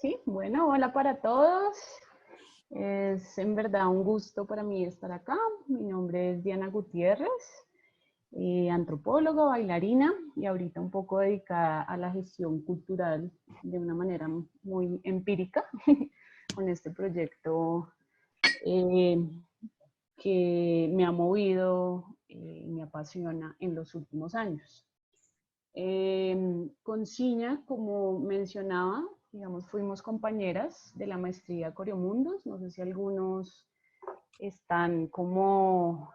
Sí, bueno, hola para todos. Es en verdad un gusto para mí estar acá. Mi nombre es Diana Gutiérrez, antropóloga, bailarina y ahorita un poco dedicada a la gestión cultural de una manera muy empírica con este proyecto eh, que me ha movido y me apasiona en los últimos años. Con Ciña, como mencionaba, digamos, fuimos compañeras de la maestría Coriomundos. No sé si algunos están como,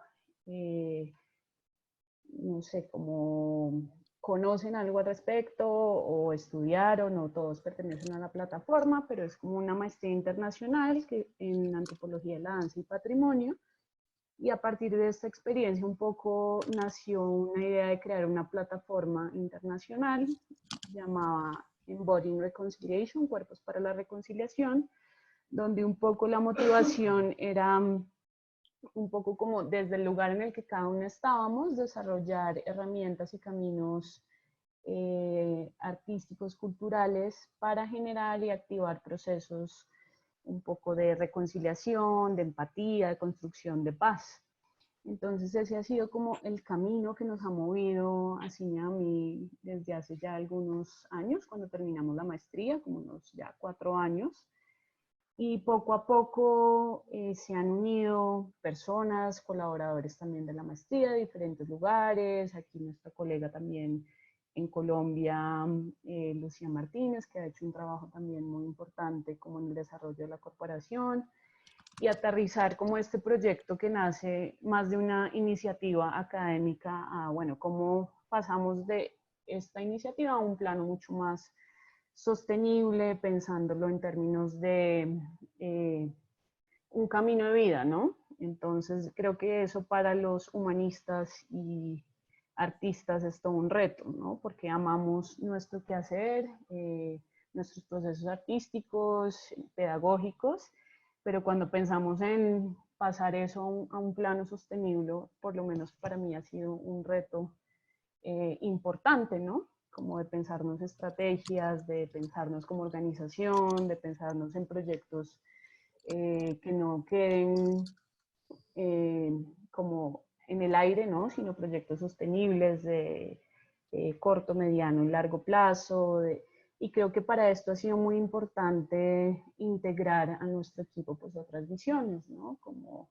no sé, como conocen algo al respecto o estudiaron o todos pertenecen a la plataforma, pero es como una maestría internacional que, en antropología de la danza y patrimonio. Y a partir de esta experiencia un poco nació una idea de crear una plataforma internacional llamada Embodying Reconciliation, Cuerpos para la Reconciliación, donde un poco la motivación era un poco como desde el lugar en el que cada uno estábamos, desarrollar herramientas y caminos artísticos, culturales, para generar y activar procesos un poco de reconciliación, de empatía, de construcción de paz. Entonces ese ha sido como el camino que nos ha movido así a mí desde hace ya algunos años, cuando terminamos la maestría, como unos ya 4 años. Y poco a poco se han unido personas, colaboradores también de la maestría de diferentes lugares. Aquí nuestra colega también en Colombia, Lucía Martínez, que ha hecho un trabajo también muy importante como en el desarrollo de la corporación y aterrizar como este proyecto que nace más de una iniciativa académica a, bueno, cómo pasamos de esta iniciativa a un plano mucho más sostenible, pensándolo en términos de un camino de vida, ¿no? Entonces creo que eso para los humanistas y artistas es todo un reto, ¿no? Porque amamos nuestro quehacer, nuestros procesos artísticos, pedagógicos, pero cuando pensamos en pasar eso a un plano sostenible, por lo menos para mí ha sido un reto importante, ¿no? Como de pensarnos estrategias, de pensarnos como organización, de pensarnos en proyectos que no queden eh, como en el aire, ¿no? Sino proyectos sostenibles de corto, mediano y largo plazo. Y creo que para esto ha sido muy importante integrar a nuestro equipo pues otras visiones, ¿no? Como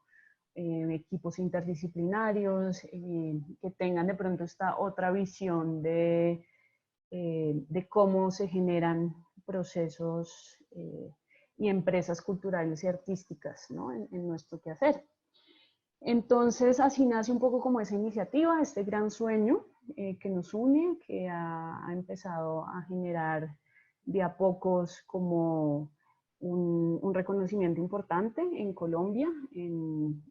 equipos interdisciplinarios que tengan de pronto esta otra visión de cómo se generan procesos y empresas culturales y artísticas, ¿no? En nuestro quehacer. Entonces, así nace un poco como esa iniciativa, este gran sueño que nos une, que ha empezado a generar de a pocos como un reconocimiento importante en Colombia en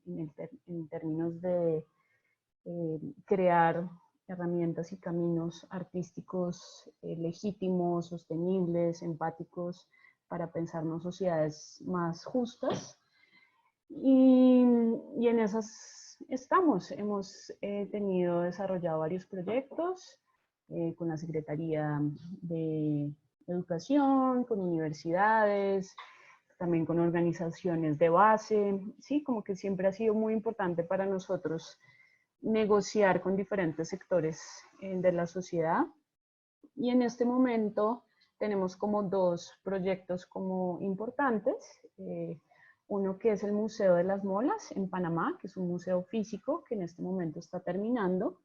términos de crear herramientas y caminos artísticos legítimos, sostenibles, empáticos, para pensarnos sociedades más justas. Y en esas estamos. Hemos desarrollado varios proyectos con la Secretaría de Educación, con universidades, también con organizaciones de base. Sí, como que siempre ha sido muy importante para nosotros negociar con diferentes sectores de la sociedad. Y en este momento tenemos como dos proyectos como importantes. Uno que es el Museo de las Molas en Panamá, que es un museo físico que en este momento está terminando.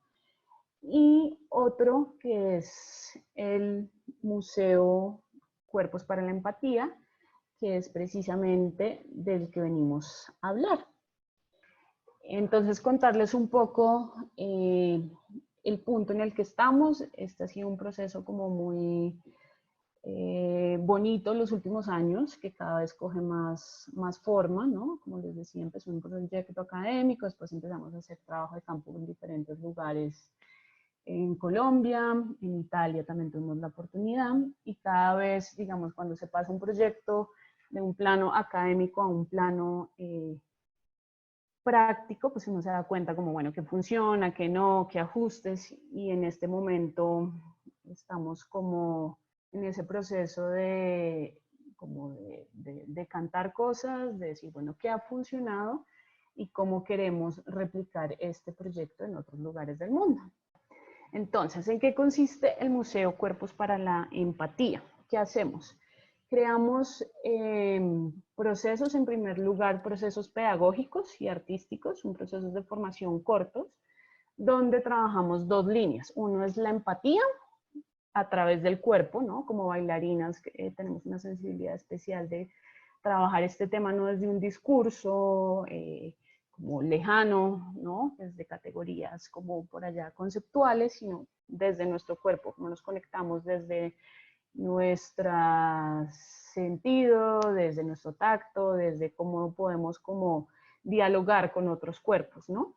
Y otro que es el Museo Cuerpos para la Empatía, que es precisamente del que venimos a hablar. Entonces, contarles un poco el punto en el que estamos. Este ha sido un proceso como muy bonito en los últimos años, que cada vez coge más forma, ¿no? Como les decía, empezó un proyecto académico, después empezamos a hacer trabajo de campo en diferentes lugares en Colombia, en Italia también tuvimos la oportunidad, y cada vez, digamos, cuando se pasa un proyecto de un plano académico a un plano práctico, pues uno se da cuenta como, bueno, qué funciona, qué no, qué ajustes, y en este momento estamos como en ese proceso de como de cantar cosas, de decir, bueno, qué ha funcionado y cómo queremos replicar este proyecto en otros lugares del mundo. Entonces, ¿en qué consiste el Museo Cuerpos para la Empatía? ¿Qué hacemos? Creamos procesos, en primer lugar, procesos pedagógicos y artísticos, son procesos de formación cortos, donde trabajamos dos líneas. Uno es la empatía a través del cuerpo, ¿no? Como bailarinas tenemos una sensibilidad especial de trabajar este tema no desde un discurso como lejano, ¿no? Desde categorías como por allá conceptuales, sino desde nuestro cuerpo, cómo nos conectamos desde nuestro sentido, desde nuestro tacto, desde cómo podemos como dialogar con otros cuerpos, ¿no?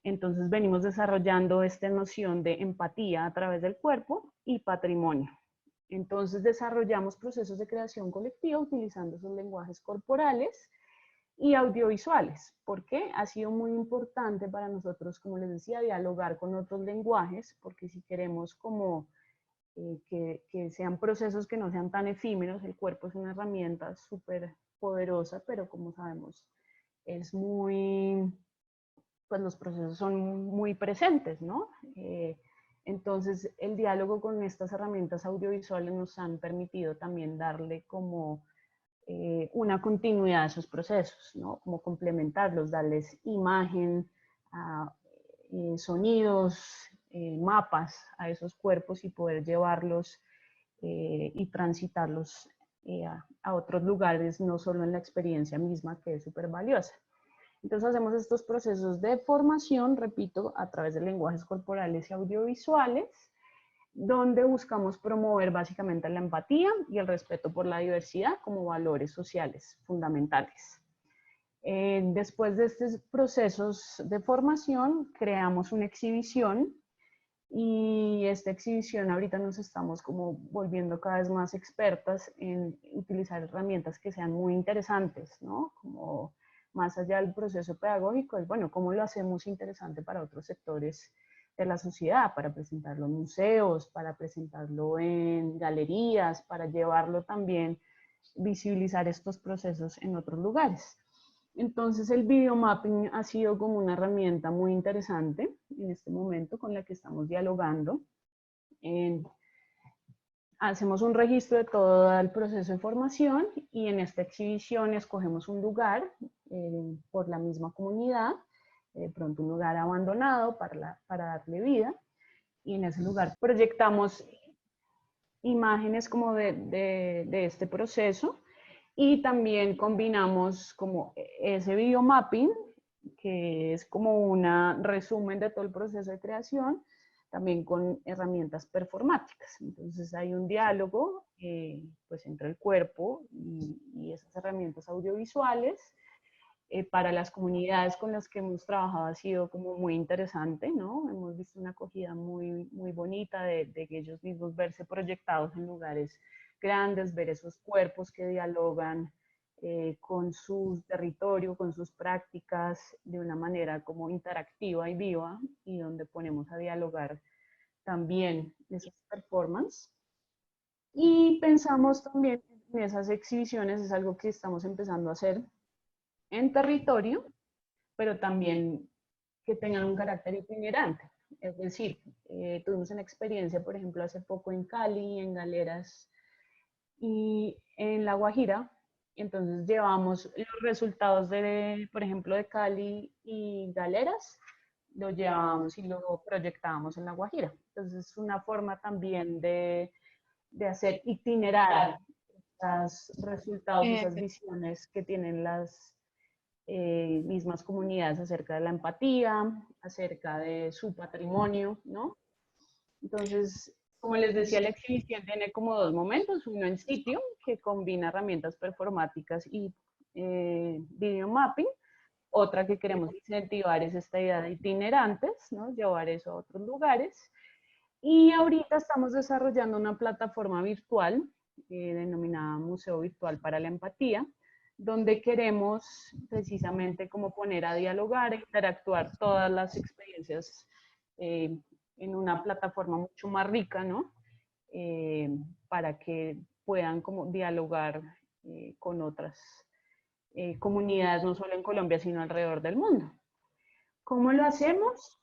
Entonces venimos desarrollando esta noción de empatía a través del cuerpo y patrimonio. Entonces desarrollamos procesos de creación colectiva utilizando esos lenguajes corporales y audiovisuales. ¿Por qué? Ha sido muy importante para nosotros, como les decía, dialogar con otros lenguajes, porque si queremos como que sean procesos que no sean tan efímeros, el cuerpo es una herramienta súper poderosa, pero como sabemos, es muy, pues los procesos son muy presentes, ¿no? Entonces, el diálogo con estas herramientas audiovisuales nos han permitido también darle como una continuidad a esos procesos, ¿no? Como complementarlos, darles imagen, sonidos, mapas a esos cuerpos y poder llevarlos y transitarlos a otros lugares, no solo en la experiencia misma, que es súper valiosa. Entonces hacemos estos procesos de formación, repito, a través de lenguajes corporales y audiovisuales, donde buscamos promover básicamente la empatía y el respeto por la diversidad como valores sociales fundamentales. Después de estos procesos de formación, creamos una exhibición y esta exhibición ahorita nos estamos como volviendo cada vez más expertas en utilizar herramientas que sean muy interesantes, ¿no? Como más allá del proceso pedagógico, es bueno, ¿cómo lo hacemos interesante para otros sectores de la sociedad? Para presentarlo en museos, para presentarlo en galerías, para llevarlo también, visibilizar estos procesos en otros lugares. Entonces el videomapping ha sido como una herramienta muy interesante en este momento con la que estamos dialogando. Hacemos un registro de todo el proceso de formación y en esta exhibición escogemos un lugar por la misma comunidad, de pronto un lugar abandonado para darle vida, y en ese lugar proyectamos imágenes como de este proceso y también combinamos como ese videomapping, que es como un resumen de todo el proceso de creación, también con herramientas performáticas. Entonces hay un diálogo pues entre el cuerpo y esas herramientas audiovisuales. Para las comunidades con las que hemos trabajado ha sido como muy interesante, ¿no? Hemos visto una acogida muy bonita de ellos mismos verse proyectados en lugares grandes, ver esos cuerpos que dialogan con su territorio, con sus prácticas, de una manera como interactiva y viva, y donde ponemos a dialogar también esas performances. Y pensamos también en esas exhibiciones, es algo que estamos empezando a hacer en territorio, pero también que tengan un carácter itinerante. Es decir, tuvimos una experiencia, por ejemplo, hace poco en Cali, en Galeras y en La Guajira. Entonces llevamos los resultados de, por ejemplo, de Cali y Galeras, lo llevábamos y lo proyectábamos en La Guajira. Entonces es una forma también de hacer itinerar esos resultados, esas visiones que tienen las mismas comunidades acerca de la empatía, acerca de su patrimonio, ¿no? Entonces, como les decía, la exhibición tiene como dos momentos, uno en sitio, que combina herramientas performáticas y video mapping, otra que queremos incentivar es esta idea de itinerantes, ¿no? Llevar eso a otros lugares. Y ahorita estamos desarrollando una plataforma virtual denominada Museo Virtual para la Empatía, donde queremos precisamente como poner a dialogar, a interactuar todas las experiencias en una plataforma mucho más rica, ¿no? Para que puedan como dialogar con otras comunidades, no solo en Colombia, sino alrededor del mundo. ¿Cómo lo hacemos?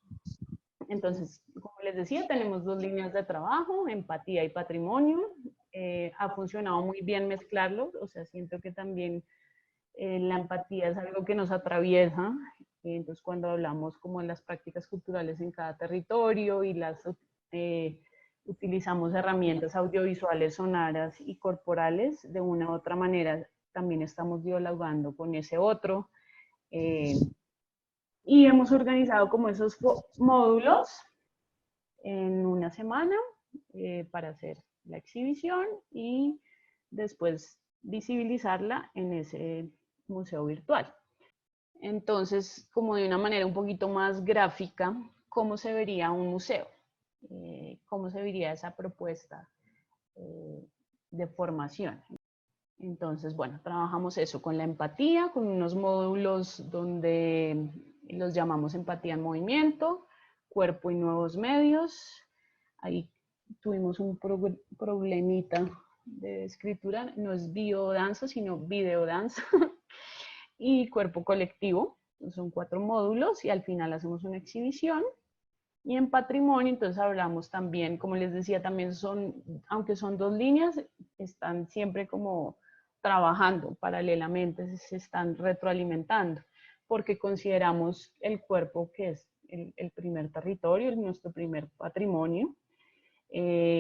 Entonces, como les decía, tenemos dos líneas de trabajo, empatía y patrimonio. Ha funcionado muy bien mezclarlos, o sea, siento que también la empatía es algo que nos atraviesa. Entonces, cuando hablamos como de las prácticas culturales en cada territorio y utilizamos herramientas audiovisuales, sonoras y corporales, de una u otra manera también estamos dialogando con ese otro. Y hemos organizado como esos módulos en una semana para hacer la exhibición y después visibilizarla en ese museo virtual. Entonces, como de una manera un poquito más gráfica, ¿cómo se vería un museo? ¿Cómo se vería esa propuesta de formación? Entonces, bueno, trabajamos eso con la empatía, con unos módulos donde los llamamos empatía en movimiento, cuerpo y nuevos medios. Ahí tuvimos un problemita de escritura, no es biodanza, sino videodanza. Y cuerpo colectivo, son 4 módulos y al final hacemos una exhibición. Y en patrimonio, entonces hablamos también, como les decía, también aunque son 2 líneas, están siempre como trabajando paralelamente, se están retroalimentando, porque consideramos el cuerpo que es el primer territorio, nuestro primer patrimonio.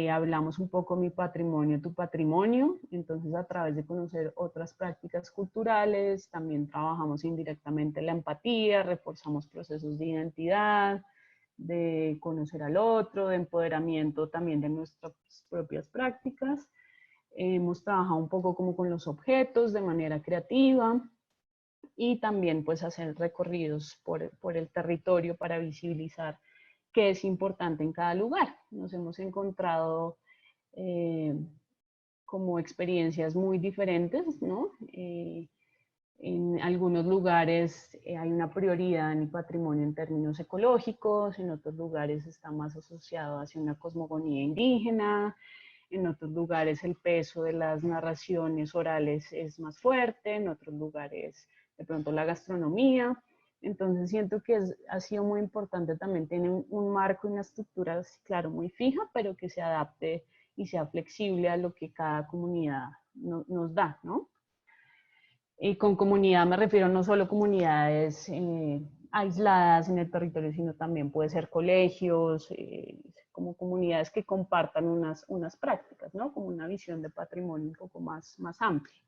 Hablamos un poco mi patrimonio, tu patrimonio, entonces a través de conocer otras prácticas culturales, también trabajamos indirectamente la empatía, reforzamos procesos de identidad, de conocer al otro, de empoderamiento también de nuestras propias prácticas. Hemos trabajado un poco como con los objetos de manera creativa y también pues hacer recorridos por el territorio para visibilizar qué es importante en cada lugar. Nos hemos encontrado como experiencias muy diferentes, ¿no? En algunos lugares hay una prioridad en el patrimonio en términos ecológicos, en otros lugares está más asociado hacia una cosmogonía indígena, en otros lugares el peso de las narraciones orales es más fuerte, en otros lugares de pronto la gastronomía. Entonces siento que ha sido muy importante también tener un marco y una estructura, claro, muy fija, pero que se adapte y sea flexible a lo que cada comunidad nos da, ¿no? Y con comunidad me refiero no solo a comunidades aisladas en el territorio, sino también puede ser colegios, como comunidades que compartan unas prácticas, ¿no? Como una visión de patrimonio un poco más amplia.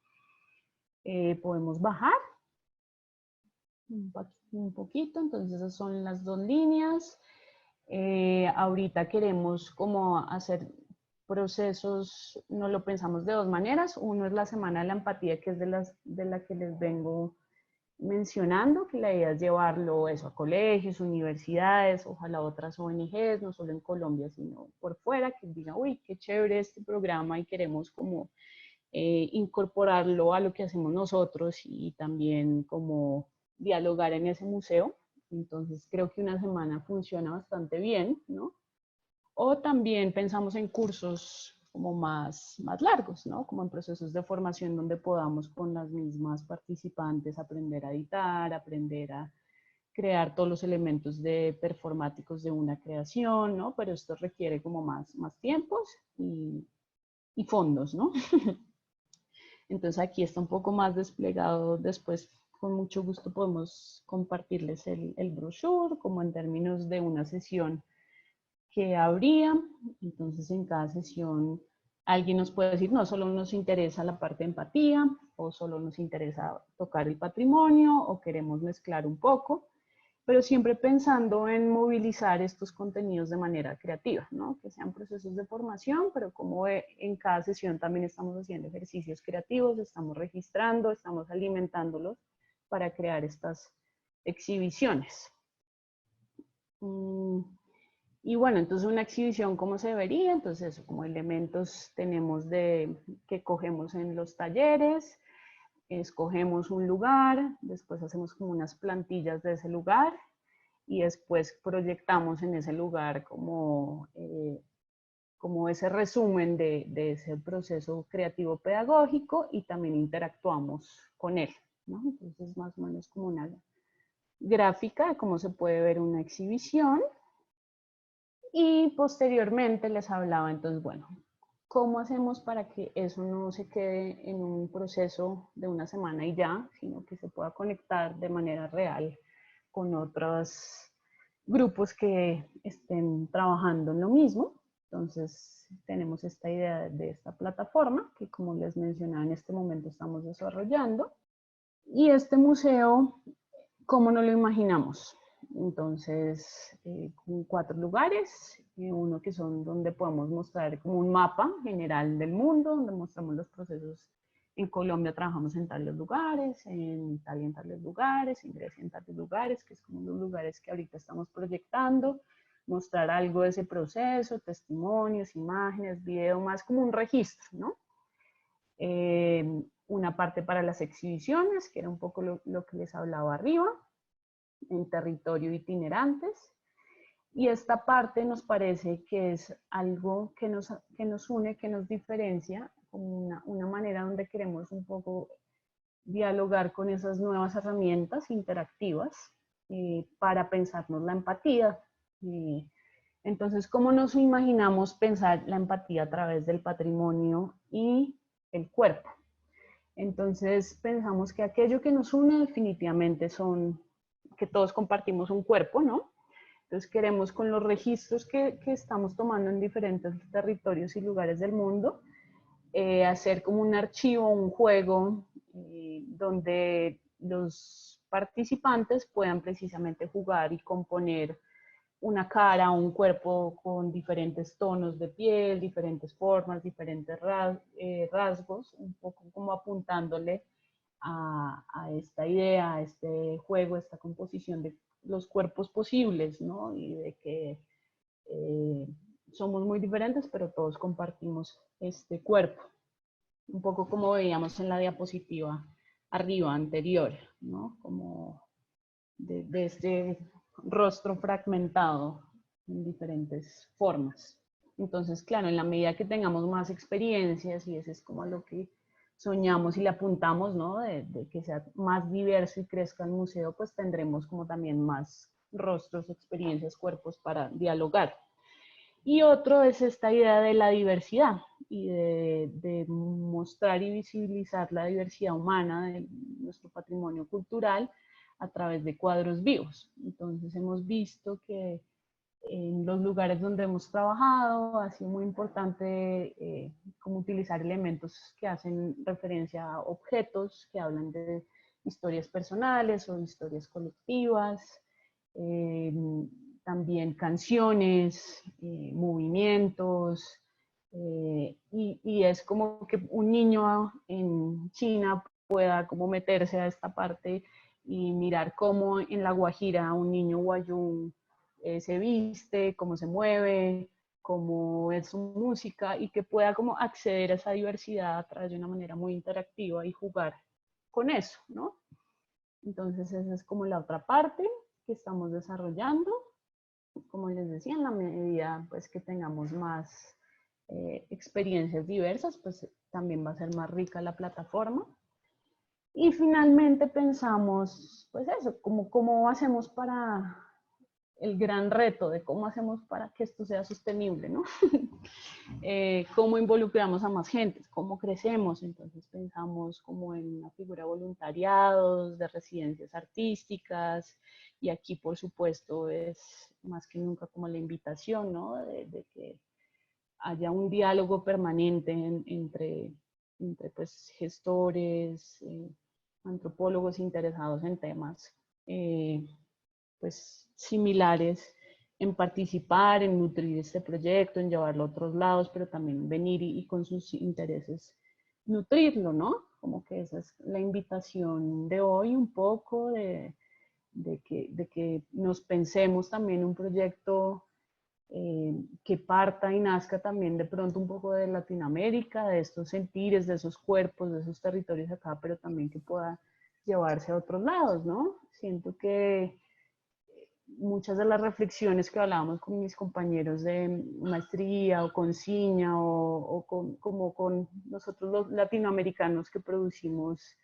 Podemos bajar un poquito, entonces esas son las 2 líneas. Ahorita queremos como hacer procesos, no lo pensamos de 2 maneras. Uno es la Semana de la Empatía, que es de la que les vengo mencionando, que la idea es llevarlo eso a colegios, universidades, ojalá otras ONGs, no solo en Colombia, sino por fuera, que digan, uy, qué chévere este programa y queremos como incorporarlo a lo que hacemos nosotros y también como dialogar en ese museo. Entonces creo que una semana funciona bastante bien, ¿no? O también pensamos en cursos como más largos, ¿no? Como en procesos de formación donde podamos con las mismas participantes aprender a editar, aprender a crear todos los elementos de performáticos de una creación, ¿no? Pero esto requiere como más tiempos y fondos, ¿no? Entonces aquí está un poco más desplegado. Después, con mucho gusto, podemos compartirles el brochure, como en términos de una sesión que habría. Entonces, en cada sesión, alguien nos puede decir, no, solo nos interesa la parte de empatía, o solo nos interesa tocar el patrimonio, o queremos mezclar un poco, pero siempre pensando en movilizar estos contenidos de manera creativa, ¿no? Que sean procesos de formación, pero como en cada sesión también estamos haciendo ejercicios creativos, estamos registrando, estamos alimentándolos para crear estas exhibiciones. Y bueno, entonces una exhibición, ¿cómo se vería? Entonces, eso, como elementos tenemos que cogemos en los talleres, escogemos un lugar, después hacemos como unas plantillas de ese lugar y después proyectamos en ese lugar como como ese resumen de ese proceso creativo pedagógico y también interactuamos con él, ¿no? Entonces, más o menos como una gráfica de cómo se puede ver una exhibición. Y posteriormente les hablaba, entonces, bueno, ¿cómo hacemos para que eso no se quede en un proceso de una semana y ya, sino que se pueda conectar de manera real con otros grupos que estén trabajando en lo mismo? Entonces, tenemos esta idea de esta plataforma que, como les mencionaba, en este momento estamos desarrollando. Y este museo, ¿cómo nos lo imaginamos? Entonces, con 4 lugares, uno que son donde podemos mostrar como un mapa general del mundo, donde mostramos los procesos. En Colombia trabajamos en tales lugares, en Italia en tales lugares, en Grecia en tales lugares, que es como los lugares que ahorita estamos proyectando, mostrar algo de ese proceso, testimonios, imágenes, video, más como un registro, ¿no? Una parte para las exhibiciones, que era un poco lo que les hablaba arriba, en territorio itinerantes. Y esta parte nos parece que es algo que nos une, que nos diferencia, una manera donde queremos un poco dialogar con esas nuevas herramientas interactivas para pensarnos la empatía. Entonces, ¿cómo nos imaginamos pensar la empatía a través del patrimonio y el cuerpo? Entonces, pensamos que aquello que nos une definitivamente son que todos compartimos un cuerpo, ¿no? Entonces queremos con los registros que estamos tomando en diferentes territorios y lugares del mundo, hacer como un archivo, un juego, donde los participantes puedan precisamente jugar y componer una cara, un cuerpo con diferentes tonos de piel, diferentes formas, diferentes rasgos, un poco como apuntándole a esta idea, a este juego, esta composición de los cuerpos posibles, ¿no? Y de que somos muy diferentes, pero todos compartimos este cuerpo. Un poco como veíamos en la diapositiva arriba, anterior, ¿no? Como de este rostro fragmentado en diferentes formas. Entonces, claro, en la medida que tengamos más experiencias, y ese es como lo que soñamos y le apuntamos, ¿no? De que sea más diverso y crezca el museo, pues tendremos como también más rostros, experiencias, cuerpos para dialogar. Y otro es esta idea de la diversidad y de mostrar y visibilizar la diversidad humana de nuestro patrimonio cultural a través de cuadros vivos. Entonces hemos visto que en los lugares donde hemos trabajado ha sido muy importante como utilizar elementos que hacen referencia a objetos que hablan de historias personales o historias colectivas, también canciones, movimientos, y es como que un niño en China pueda como meterse a esta parte y mirar cómo en La Guajira un niño guayú se viste, cómo se mueve, cómo es su música, y que pueda como acceder a esa diversidad a través de una manera muy interactiva y jugar con eso, ¿no? Entonces esa es como la otra parte que estamos desarrollando. Como les decía, en la medida pues, que tengamos más experiencias diversas, pues también va a ser más rica la plataforma. Y finalmente pensamos, pues eso, cómo hacemos para el gran reto de cómo hacemos para que esto sea sostenible, ¿no? Cómo involucramos a más gente, cómo crecemos. Entonces pensamos como en una figura de voluntariados, de residencias artísticas, y aquí por supuesto es más que nunca como la invitación, ¿no? De que haya un diálogo permanente entre pues, gestores, antropólogos interesados en temas pues, similares, en participar, en nutrir este proyecto, en llevarlo a otros lados, pero también venir y con sus intereses nutrirlo, ¿no? Como que esa es la invitación de hoy, un poco de que nos pensemos también un proyecto que parta y nazca también de pronto un poco de Latinoamérica, de estos sentires, de esos cuerpos, de esos territorios acá, pero también que pueda llevarse a otros lados, ¿no? Siento que muchas de las reflexiones que hablábamos con mis compañeros de maestría o con Ciña como con nosotros los latinoamericanos que producimos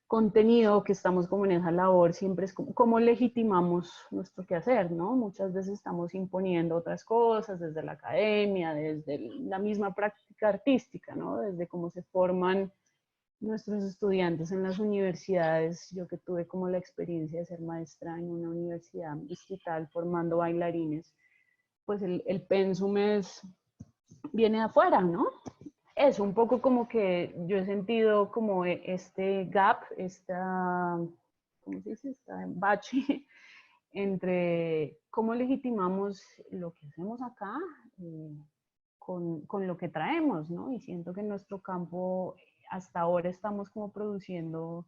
contenido, que estamos como en esa labor, siempre es como, cómo legitimamos nuestro quehacer, ¿no? Muchas veces estamos imponiendo otras cosas desde la academia, desde la misma práctica artística, ¿no? Desde cómo se forman nuestros estudiantes en las universidades. Yo que tuve como la experiencia de ser maestra en una universidad distrital formando bailarines, pues el pensum viene de afuera, ¿no? Es un poco como que yo he sentido como este gap, ¿cómo se dice? Esta bache entre cómo legitimamos lo que hacemos acá con lo que traemos, ¿no? Y siento que en nuestro campo hasta ahora estamos como produciendo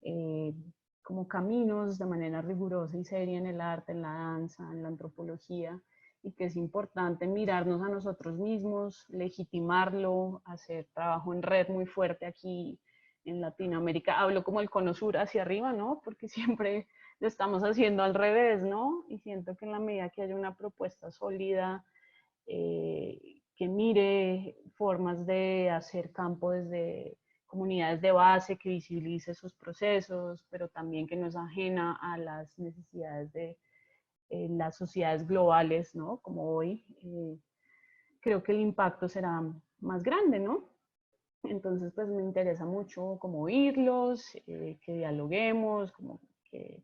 eh, como caminos de manera rigurosa y seria en el arte, en la danza, en la antropología, y que es importante mirarnos a nosotros mismos, legitimarlo, hacer trabajo en red muy fuerte aquí en Latinoamérica. Hablo como el cono sur hacia arriba, ¿no? Porque siempre lo estamos haciendo al revés, ¿no? Y siento que en la medida que haya una propuesta sólida, que mire formas de hacer campo desde comunidades de base, que visibilice esos procesos, pero también que no es ajena a las necesidades de las sociedades globales, ¿no? Como hoy, creo que el impacto será más grande, ¿no? Entonces, pues me interesa mucho como oírlos, que dialoguemos, como que,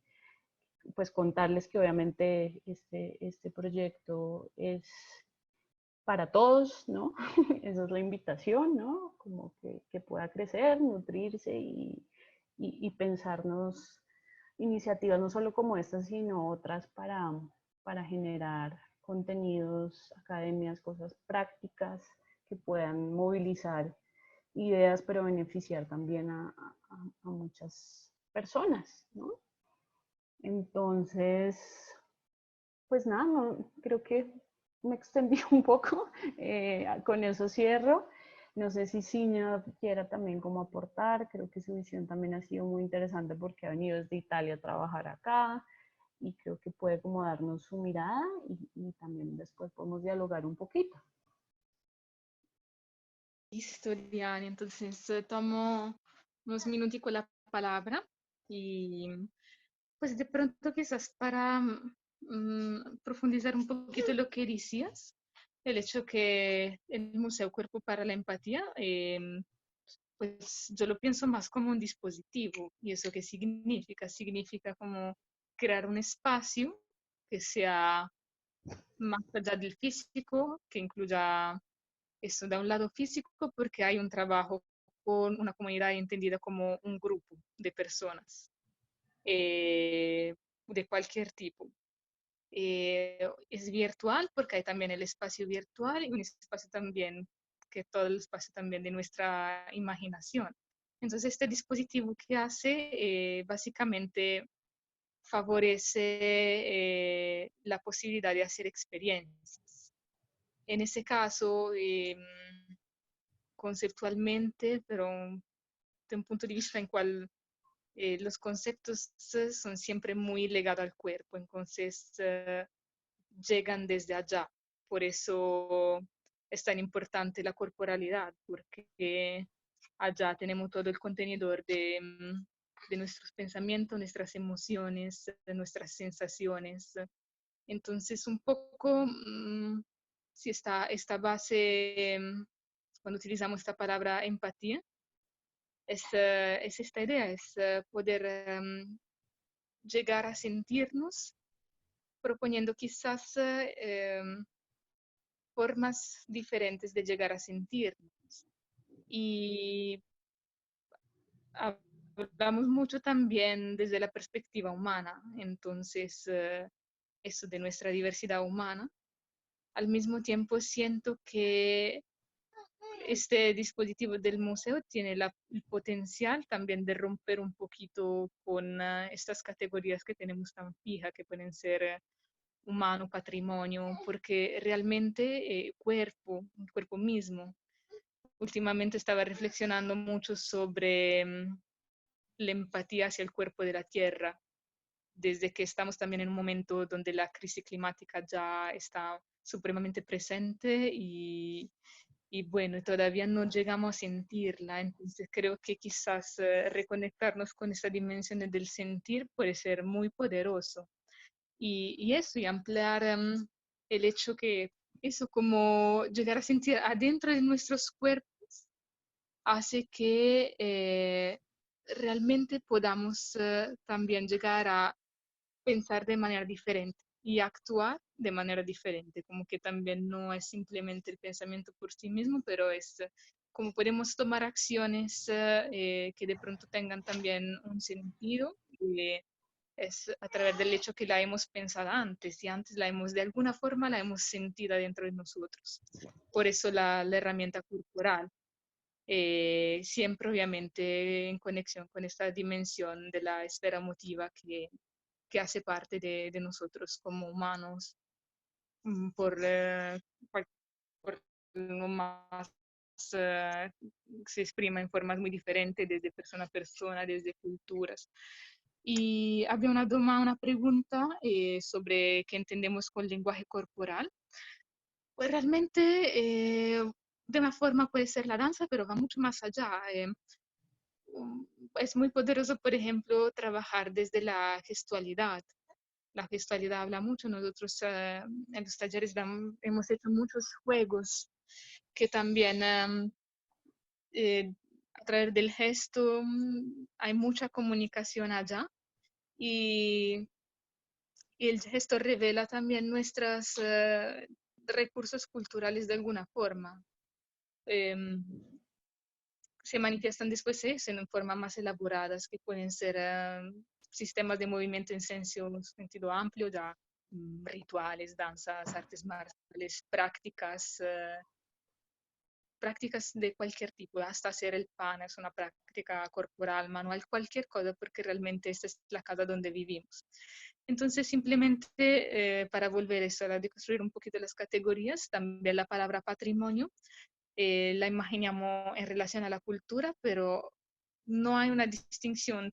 pues contarles que obviamente este proyecto es para todos, ¿no? Esa es la invitación, ¿no? Como que pueda crecer, nutrirse y pensarnos iniciativas no solo como estas, sino otras para generar contenidos, academias, cosas prácticas que puedan movilizar ideas, pero beneficiar también a muchas personas, ¿no? Entonces, pues nada, no, creo que me extendí un poco, con eso cierro. No sé si Ciña quiera también como aportar, creo que su visión también ha sido muy interesante porque ha venido desde Italia a trabajar acá y creo que puede como darnos su mirada y también después podemos dialogar un poquito. Listo, Diane. Entonces tomo unos minuticos la palabra y pues de pronto quizás para profundizar un poquito lo que decías, el hecho que el Museo Cuerpo para la Empatía, pues yo lo pienso más como un dispositivo. ¿Y eso qué significa? Significa como crear un espacio que sea más allá del físico, que incluya eso de un lado físico, porque hay un trabajo con una comunidad entendida como un grupo de personas de cualquier tipo. Es virtual porque hay también el espacio virtual y un espacio también, que todo el espacio también de nuestra imaginación. Entonces, este dispositivo que hace básicamente favorece la posibilidad de hacer experiencias. En ese caso, conceptualmente, pero de un punto de vista en cual los conceptos son siempre muy ligados al cuerpo, entonces llegan desde allá. Por eso es tan importante la corporalidad, porque allá tenemos todo el contenedor de nuestros pensamientos, nuestras emociones, de nuestras sensaciones. Entonces, un poco, si esta base, cuando utilizamos esta palabra empatía, es esta idea, es poder llegar a sentirnos proponiendo quizás formas diferentes de llegar a sentirnos. Y hablamos mucho también desde la perspectiva humana, entonces eso de nuestra diversidad humana. Al mismo tiempo siento que este dispositivo del museo tiene el potencial también de romper un poquito con estas categorías que tenemos tan fijas, que pueden ser humano, patrimonio, porque realmente el cuerpo mismo. Últimamente estaba reflexionando mucho sobre la empatía hacia el cuerpo de la tierra desde que estamos también en un momento donde la crisis climática ya está supremamente presente y bueno, todavía no llegamos a sentirla, entonces creo que quizás reconectarnos con esa dimensión del sentir puede ser muy poderoso. Y eso, y ampliar el hecho que eso, como llegar a sentir adentro de nuestros cuerpos, hace que realmente podamos también llegar a pensar de manera diferente y actuar de manera diferente, como que también no es simplemente el pensamiento por sí mismo, pero es como podemos tomar acciones que de pronto tengan también un sentido. Es a través del hecho que la hemos pensado antes y antes la hemos, de alguna forma, la hemos sentido dentro de nosotros. Por eso la herramienta corporal, siempre obviamente en conexión con esta dimensión de la esfera emotiva que hace parte de nosotros como humanos, por, por lo más eh, se exprima en formas muy diferentes desde persona a persona, desde culturas. Y había una pregunta sobre qué entendemos con lenguaje corporal. Pues realmente de una forma puede ser la danza, pero va mucho más allá. Es muy poderoso, por ejemplo, trabajar desde la gestualidad. La gestualidad habla mucho. Nosotros en los talleres hemos hecho muchos juegos que también a través del gesto hay mucha comunicación allá y, y el gesto revela también nuestros recursos culturales de alguna forma. Em, Se manifiestan después en formas más elaboradas que pueden ser sistemas de movimiento en sentido amplio, ya rituales, danzas, artes marciales, prácticas de cualquier tipo, hasta hacer el pan es una práctica corporal, manual, cualquier cosa, porque realmente esta es la casa donde vivimos. Entonces, simplemente para volver eso, a deconstruir un poquito las categorías, también la palabra patrimonio la imaginamos en relación a la cultura, pero no hay una distinción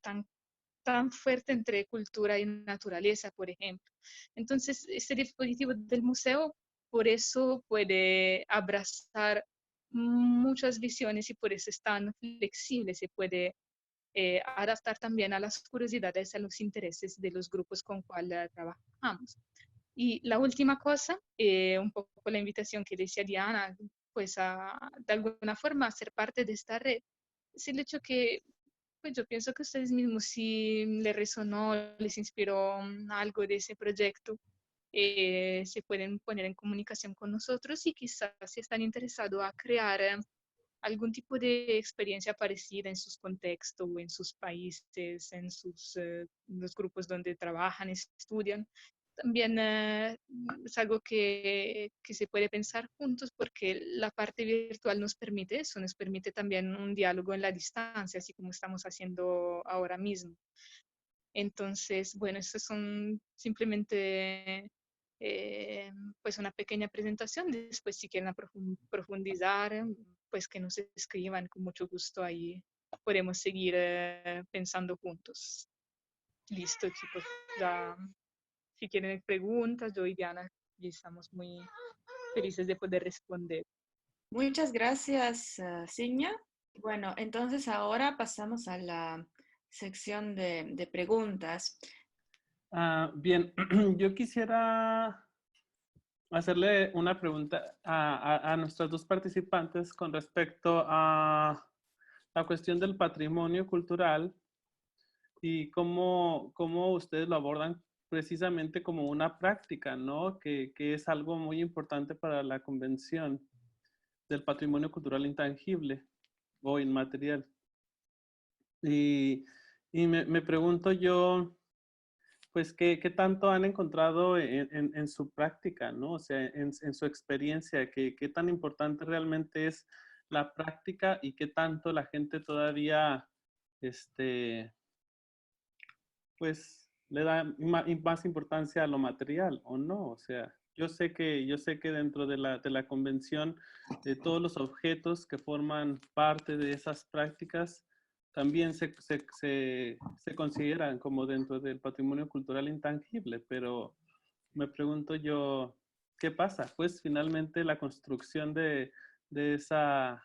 tan fuerte entre cultura y naturaleza, por ejemplo. Entonces, este dispositivo del museo, por eso puede abrazar muchas visiones y por eso es tan flexible, se puede adaptar también a las curiosidades, a los intereses de los grupos con cuales trabajamos. Y la última cosa, un poco la invitación que decía Diana, pues de alguna forma a ser parte de esta red, es el hecho que pues yo pienso que ustedes mismos si les resonó, les inspiró algo de ese proyecto, se pueden poner en comunicación con nosotros y quizás si están interesados a crear algún tipo de experiencia parecida en sus contextos, en sus países, en los grupos donde trabajan, estudian. También es algo que se puede pensar juntos porque la parte virtual nos permite eso, nos permite también un diálogo en la distancia, así como estamos haciendo ahora mismo. Entonces, bueno, estas son simplemente pues una pequeña presentación. Después, si quieren profundizar, pues que nos escriban con mucho gusto ahí. Podemos seguir pensando juntos. Listo, chicos. Ya, si tienen preguntas, yo y Diana y estamos muy felices de poder responder. Muchas gracias, Signa. Bueno, entonces ahora pasamos a la sección de preguntas. Bien, yo quisiera hacerle una pregunta a nuestras dos participantes con respecto a la cuestión del patrimonio cultural y cómo ustedes lo abordan precisamente como una práctica, ¿no? Que es algo muy importante para la Convención del Patrimonio Cultural Intangible o Inmaterial. Y me pregunto yo, pues, ¿qué tanto han encontrado en su práctica, ¿no? O sea, en su experiencia, qué tan importante realmente es la práctica y qué tanto la gente todavía, pues, le da más importancia a lo material o no. O sea, yo sé que dentro de la convención, de todos los objetos que forman parte de esas prácticas también se consideran como dentro del patrimonio cultural intangible, pero me pregunto yo, ¿qué pasa? Pues finalmente la construcción de esta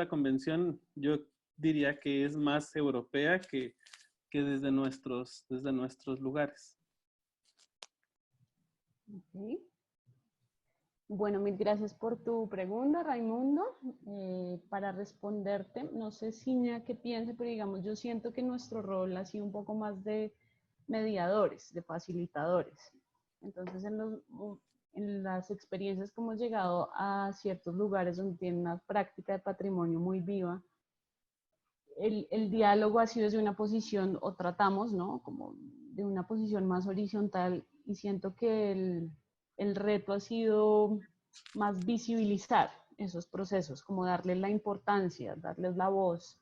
convención, yo diría que es más europea que desde nuestros lugares. Okay. Bueno, mil gracias por tu pregunta, Raimundo. Para responderte, no sé, Ciña, qué piense, pero digamos, yo siento que nuestro rol ha sido un poco más de mediadores, de facilitadores. Entonces, en las experiencias que hemos llegado a ciertos lugares donde tienen una práctica de patrimonio muy viva, el diálogo ha sido desde una posición, o tratamos, ¿no? Como de una posición más horizontal, y siento que el reto ha sido más visibilizar esos procesos, como darles la importancia, darles la voz.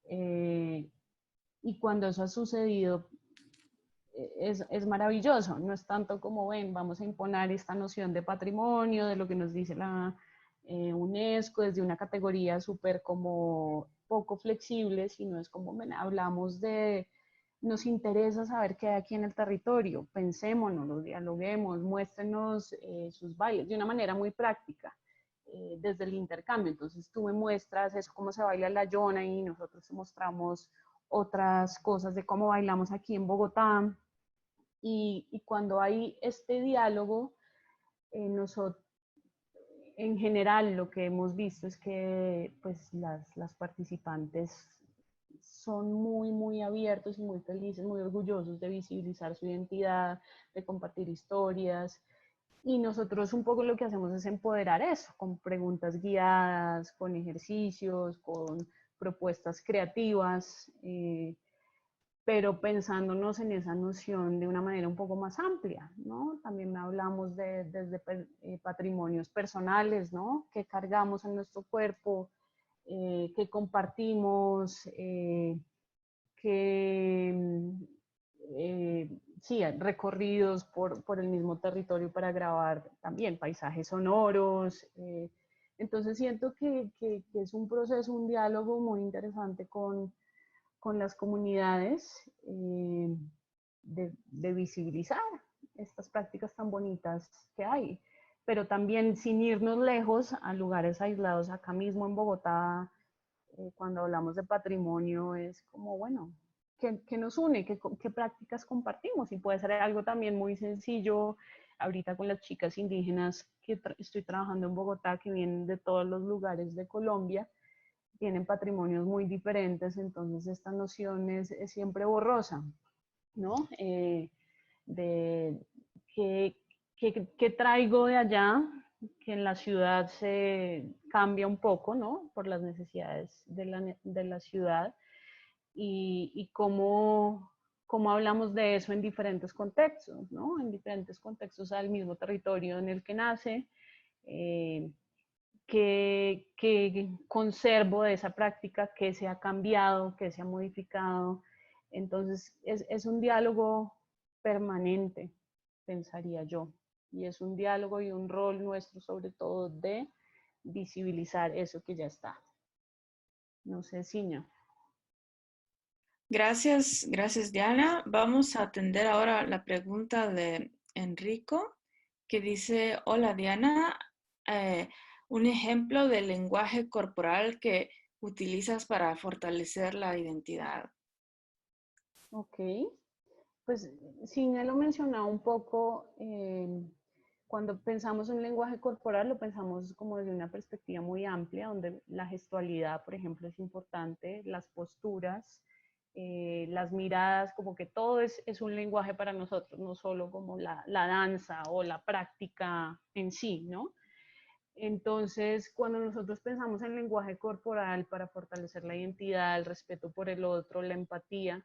Y cuando eso ha sucedido, es maravilloso. No es tanto como, ven, vamos a imponer esta noción de patrimonio, de lo que nos dice la UNESCO, desde una categoría súper como poco flexible, sino es como, ven, hablamos de, nos interesa saber qué hay aquí en el territorio, pensémonos, dialoguemos, muéstrenos sus bailes de una manera muy práctica, desde el intercambio. Entonces tú me muestras eso, cómo se baila la yona, y nosotros te mostramos otras cosas de cómo bailamos aquí en Bogotá. Y cuando hay este diálogo, nosotros, en general, lo que hemos visto es que pues, las participantes son muy, muy abiertos y muy felices, muy orgullosos de visibilizar su identidad, de compartir historias. Y nosotros un poco lo que hacemos es empoderar eso, con preguntas guiadas, con ejercicios, con propuestas creativas, pero pensándonos en esa noción de una manera un poco más amplia, ¿no? También hablamos desde patrimonios personales, ¿no? Que cargamos en nuestro cuerpo, que compartimos, que, sí, recorridos por el mismo territorio para grabar también paisajes sonoros. Entonces siento que es un proceso, un diálogo muy interesante con las comunidades, de visibilizar estas prácticas tan bonitas que hay, pero también sin irnos lejos a lugares aislados. Acá mismo en Bogotá, cuando hablamos de patrimonio, es como, bueno, ¿qué nos une? ¿Qué prácticas compartimos? Y puede ser algo también muy sencillo. Ahorita con las chicas indígenas que estoy trabajando en Bogotá, que vienen de todos los lugares de Colombia, tienen patrimonios muy diferentes, entonces esta noción es siempre borrosa, ¿no? De qué traigo de allá, que en la ciudad se cambia un poco, ¿no? Por las necesidades de la ciudad, y cómo hablamos de eso en diferentes contextos, ¿no? En diferentes contextos al mismo territorio en el que nace, que conservo de esa práctica, que se ha cambiado, que se ha modificado. Entonces, es un diálogo permanente, pensaría yo. Y es un diálogo y un rol nuestro, sobre todo, de visibilizar eso que ya está. No sé, Ciña. Gracias, gracias Diana. Vamos a atender ahora la pregunta de Enrico, que dice, hola Diana, un ejemplo del lenguaje corporal que utilizas para fortalecer la identidad. Ok, pues Ciña lo mencionaba un poco. Cuando pensamos en lenguaje corporal, lo pensamos como desde una perspectiva muy amplia, donde la gestualidad, por ejemplo, es importante, las posturas, las miradas, como que todo es un lenguaje para nosotros, no solo como la danza o la práctica en sí, ¿no? Entonces, cuando nosotros pensamos en lenguaje corporal para fortalecer la identidad, el respeto por el otro, la empatía,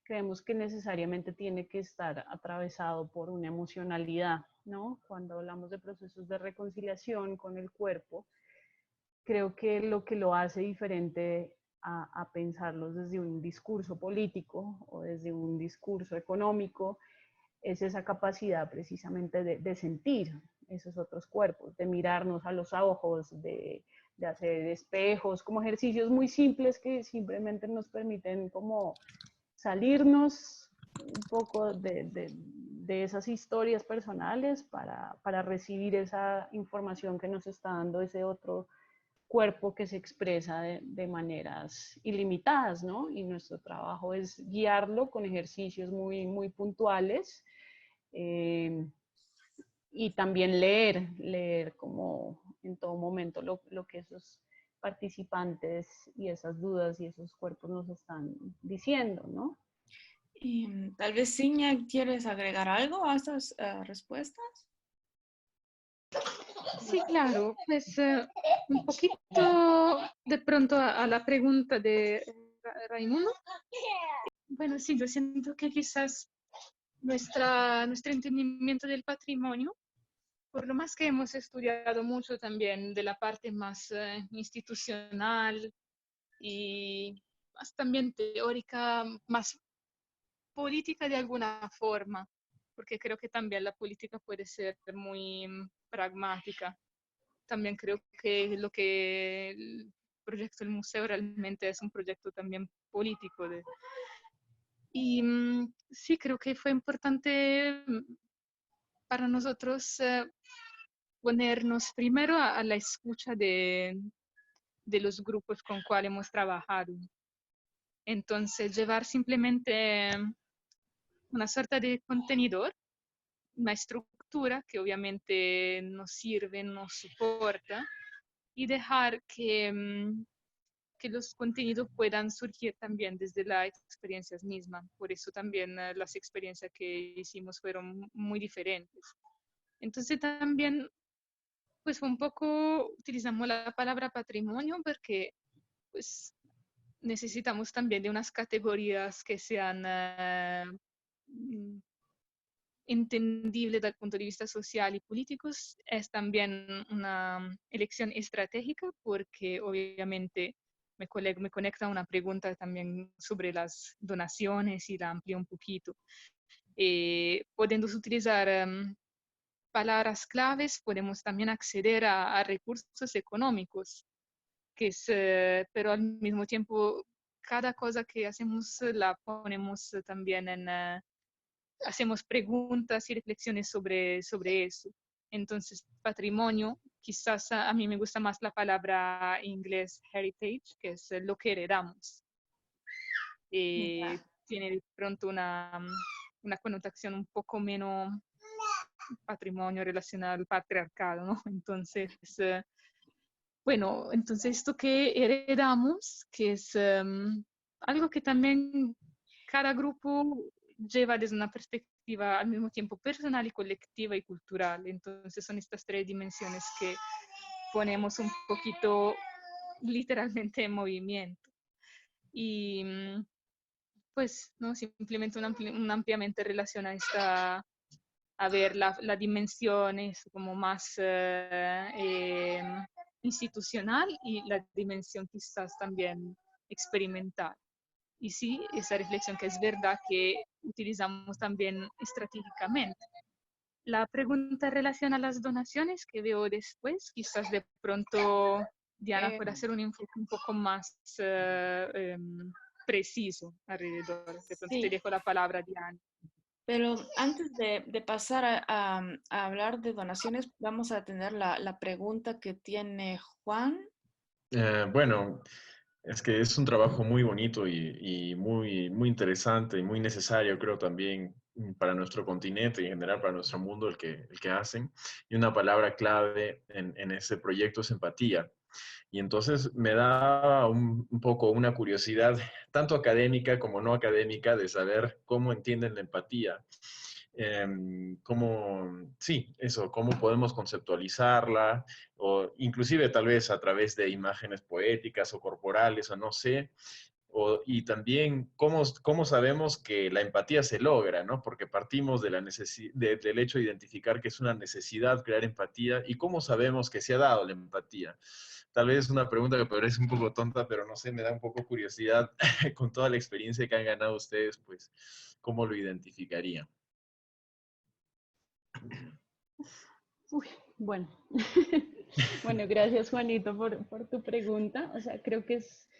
creemos que necesariamente tiene que estar atravesado por una emocionalidad, ¿no? Cuando hablamos de procesos de reconciliación con el cuerpo, creo que lo hace diferente a pensarlos desde un discurso político o desde un discurso económico, es esa capacidad precisamente de sentir, esos otros cuerpos, de mirarnos a los ojos, de hacer espejos, como ejercicios muy simples que simplemente nos permiten como salirnos un poco de esas historias personales para recibir esa información que nos está dando ese otro cuerpo que se expresa de maneras ilimitadas, ¿no? Y nuestro trabajo es guiarlo con ejercicios muy, muy puntuales y también leer como en todo momento lo que esos participantes y esas dudas y esos cuerpos nos están diciendo, ¿no? Y tal vez, Ciña, ¿quieres agregar algo a estas respuestas? Sí, claro, pues un poquito de pronto a la pregunta de Raimundo. Bueno, sí, yo siento que quizás nuestro entendimiento del patrimonio, por lo más que hemos estudiado mucho también de la parte más institucional y más también teórica, más política de alguna forma, porque creo que también la política puede ser muy pragmática. También creo que lo que el proyecto del museo realmente es un proyecto también político. Y sí, creo que fue importante para nosotros ponernos primero a la escucha de los grupos con cuales hemos trabajado. Entonces, llevar simplemente una suerte de contenedor, una estructura que obviamente nos sirve, nos soporta, y dejar que los contenidos puedan surgir también desde las experiencias mismas. Por eso también las experiencias que hicimos fueron muy diferentes. Entonces también, pues un poco utilizamos la palabra patrimonio porque pues necesitamos también de unas categorías que sean entendibles desde el punto de vista social y político. Es también una elección estratégica porque obviamente me conecta a una pregunta también sobre las donaciones y la amplía un poquito. Podemos utilizar palabras claves, podemos también acceder a recursos económicos, que es, pero al mismo tiempo cada cosa que hacemos la ponemos también hacemos preguntas y reflexiones sobre eso. Entonces, patrimonio, quizás a mí me gusta más la palabra inglés heritage, que es lo que heredamos. Tiene de pronto una connotación un poco menos patrimonio relacionado al patriarcado, ¿no? Entonces, bueno, entonces esto que heredamos, que es algo que también cada grupo lleva desde una perspectiva al mismo tiempo personal y colectiva y cultural. Entonces son estas tres dimensiones que ponemos un poquito literalmente en movimiento. Y pues, ¿no? Simplemente una ampliamente relación a esta, a ver la dimensión es como más institucional y la dimensión quizás también experimental. Y sí, esa reflexión que es verdad que utilizamos también estratégicamente. La pregunta en relación a las donaciones que veo después, quizás de pronto Diana puede hacer un enfoque un poco más preciso alrededor. De pronto te dejo la palabra, Diana. Pero antes de pasar a hablar de donaciones, vamos a tener la pregunta que tiene Juan. Bueno, es que es un trabajo muy bonito y muy, muy interesante y muy necesario, creo, también para nuestro continente y en general para nuestro mundo el que hacen. Y una palabra clave en ese proyecto es empatía. Y entonces me da un poco una curiosidad, tanto académica como no académica, de saber cómo entienden la empatía. Sí, eso, cómo podemos conceptualizarla, o inclusive tal vez a través de imágenes poéticas o corporales, o no sé, y también cómo sabemos que la empatía se logra, ¿no? Porque partimos de del hecho de identificar que es una necesidad crear empatía, y cómo sabemos que se ha dado la empatía. Tal vez es una pregunta que parece un poco tonta, pero no sé, me da un poco curiosidad con toda la experiencia que han ganado ustedes, pues, ¿cómo lo identificarían? Uy, bueno. Bueno, gracias Juanito por tu pregunta. O sea, creo que es,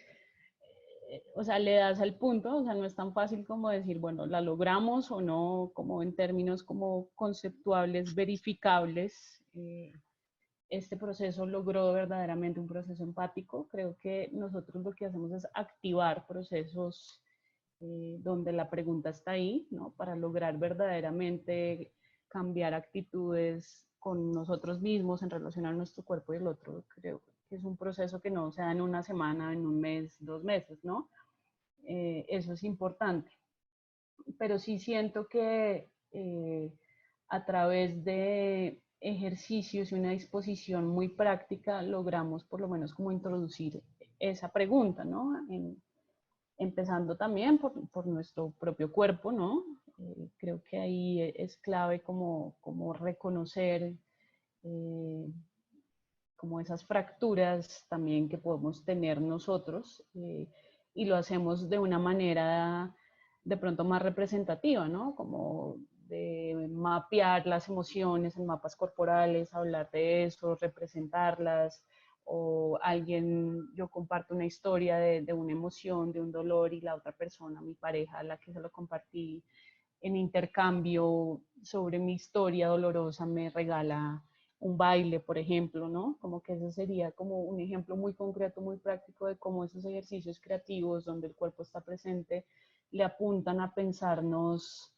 o sea, le das al punto, o sea, no es tan fácil como decir, bueno, la logramos o no, como en términos como conceptuables, verificables. Este proceso logró verdaderamente un proceso empático. Creo que nosotros lo que hacemos es activar procesos donde la pregunta está ahí, ¿no? Para lograr verdaderamente cambiar actitudes con nosotros mismos en relación a nuestro cuerpo y el otro. Creo que es un proceso que no se da en una semana, en un mes, 2 meses, ¿no? Eso es importante. Pero sí siento que a través de ejercicios y una disposición muy práctica logramos por lo menos como introducir esa pregunta, ¿no? Empezando también por nuestro propio cuerpo, ¿no? Creo que ahí es clave como reconocer como esas fracturas también que podemos tener nosotros y lo hacemos de una manera de pronto más representativa, ¿no? Como de mapear las emociones en mapas corporales, hablar de eso, representarlas, o alguien, yo comparto una historia de una emoción, de un dolor y la otra persona, mi pareja, a la que se lo compartí en intercambio sobre mi historia dolorosa, me regala un baile, por ejemplo, ¿no? Como que ese sería como un ejemplo muy concreto, muy práctico de cómo esos ejercicios creativos donde el cuerpo está presente le apuntan a pensarnos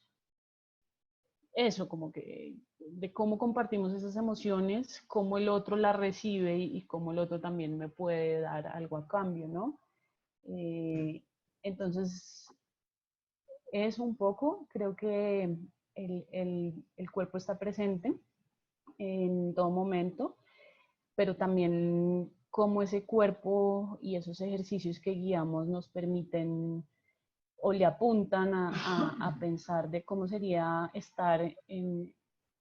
eso, como que de cómo compartimos esas emociones, cómo el otro las recibe y cómo el otro también me puede dar algo a cambio, ¿no? Entonces, es un poco, creo que el cuerpo está presente en todo momento, pero también cómo ese cuerpo y esos ejercicios que guiamos nos permiten o le apuntan a pensar de cómo sería estar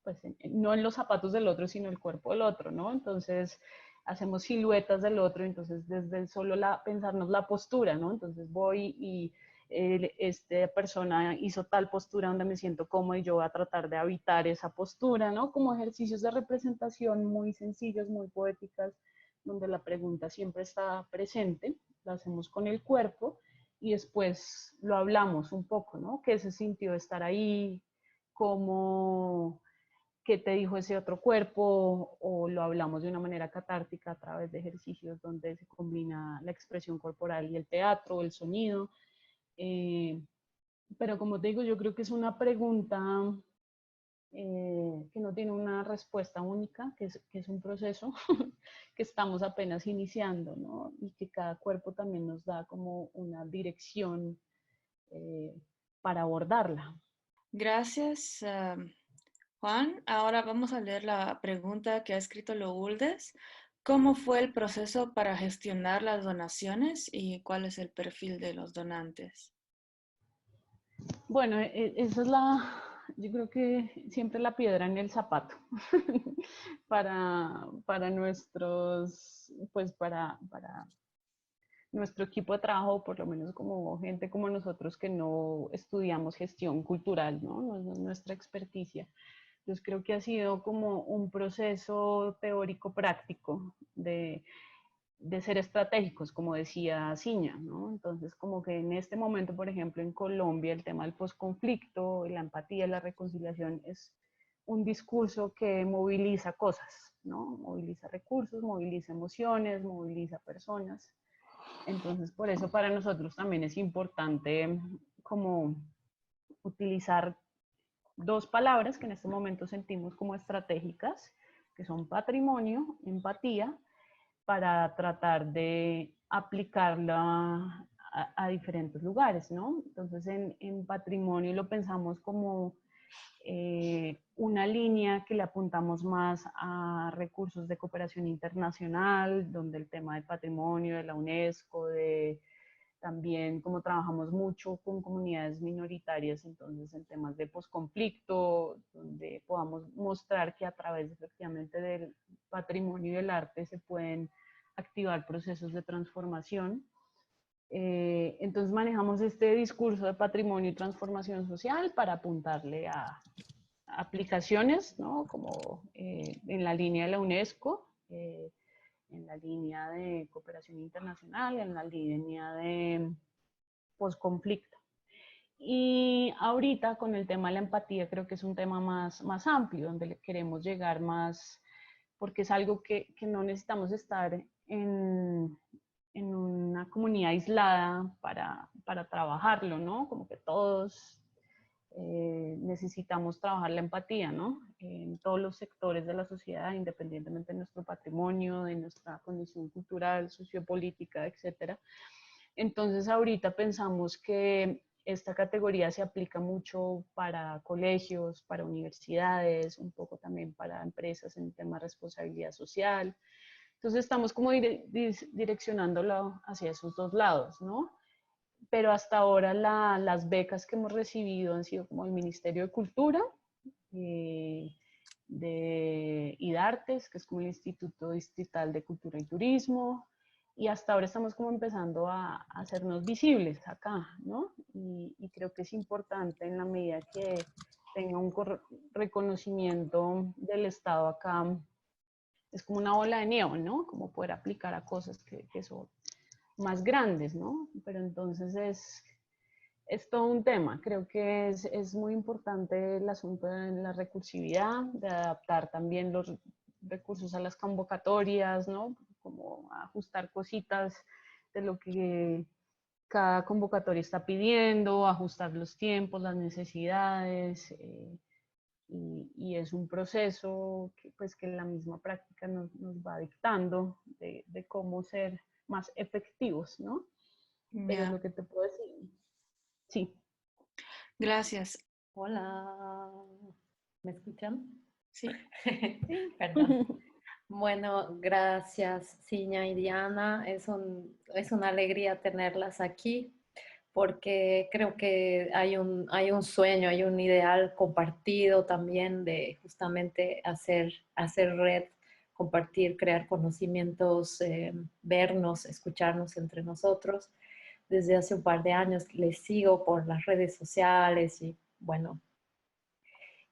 pues no en los zapatos del otro, sino el cuerpo del otro, ¿no? Entonces hacemos siluetas del otro, entonces desde solo pensarnos la postura, ¿no? Entonces voy y esta persona hizo tal postura donde me siento cómodo y yo voy a tratar de habitar esa postura, ¿no? Como ejercicios de representación muy sencillos, muy poéticas, donde la pregunta siempre está presente, la hacemos con el cuerpo y después lo hablamos un poco, ¿no? ¿Qué se sintió estar ahí? ¿Cómo, qué te dijo ese otro cuerpo? O lo hablamos de una manera catártica a través de ejercicios donde se combina la expresión corporal y el teatro, el sonido. Pero como te digo, yo creo que es una pregunta que no tiene una respuesta única, que es un proceso que estamos apenas iniciando, ¿no? Y que cada cuerpo también nos da como una dirección para abordarla. Gracias, Juan. Ahora vamos a leer la pregunta que ha escrito Lourdes. ¿Cómo fue el proceso para gestionar las donaciones y cuál es el perfil de los donantes? Bueno, esa es yo creo que siempre la piedra en el zapato para nuestros, pues para nuestro equipo de trabajo, por lo menos como gente como nosotros que no estudiamos gestión cultural, ¿no? No es nuestra experticia. Entonces creo que ha sido como un proceso teórico práctico de ser estratégicos, como decía Ciña, ¿no? Entonces, como que en este momento, por ejemplo, en Colombia, el tema del posconflicto, la empatía, la reconciliación es un discurso que moviliza cosas, ¿no? Moviliza recursos, moviliza emociones, moviliza personas. Entonces, por eso para nosotros también es importante como utilizar dos palabras que en este momento sentimos como estratégicas, que son patrimonio, empatía, para tratar de aplicarla a diferentes lugares, ¿no? Entonces, en patrimonio lo pensamos como una línea que le apuntamos más a recursos de cooperación internacional, donde el tema del patrimonio, de la UNESCO, también como trabajamos mucho con comunidades minoritarias, entonces en temas de posconflicto, donde podamos mostrar que a través efectivamente del patrimonio y del arte se pueden activar procesos de transformación. Entonces manejamos este discurso de patrimonio y transformación social para apuntarle aplicaciones, ¿no? Como en la línea de la UNESCO, en la línea de cooperación internacional, en la línea de posconflicto. Y ahorita con el tema de la empatía creo que es un tema más amplio, donde queremos llegar más, porque es algo que no necesitamos estar en una comunidad aislada para trabajarlo, ¿no? Como que todos necesitamos trabajar la empatía, ¿no? En todos los sectores de la sociedad, independientemente de nuestro patrimonio, de nuestra condición cultural, sociopolítica, etcétera. Entonces ahorita pensamos que esta categoría se aplica mucho para colegios, para universidades, un poco también para empresas en temas de responsabilidad social. Entonces estamos como direccionándolo hacia esos dos lados, ¿no? Pero hasta ahora las becas que hemos recibido han sido como el Ministerio de Cultura, de IDARTES, que es como el Instituto Distrital de Cultura y Turismo, y hasta ahora estamos como empezando a hacernos visibles acá, ¿no? Y creo que es importante en la medida que tenga un reconocimiento del Estado acá, es como una bola de nieve, ¿no? Como poder aplicar a cosas que son más grandes, ¿no? Pero entonces es todo un tema. Creo que es muy importante el asunto de la recursividad, de adaptar también los recursos a las convocatorias, ¿no? Como ajustar cositas de lo que cada convocatoria está pidiendo, ajustar los tiempos, las necesidades, y es un proceso que, pues, que la misma práctica nos va dictando de cómo ser más efectivos, ¿no? Pero lo que te puedo decir, sí. Gracias. Hola, ¿me escuchan? Sí. Perdón. Bueno, gracias, Ciña y Diana. Es una alegría tenerlas aquí porque creo que hay un sueño, hay un ideal compartido también de justamente hacer red, compartir, crear conocimientos, vernos, escucharnos entre nosotros. Desde hace un par de años les sigo por las redes sociales y bueno,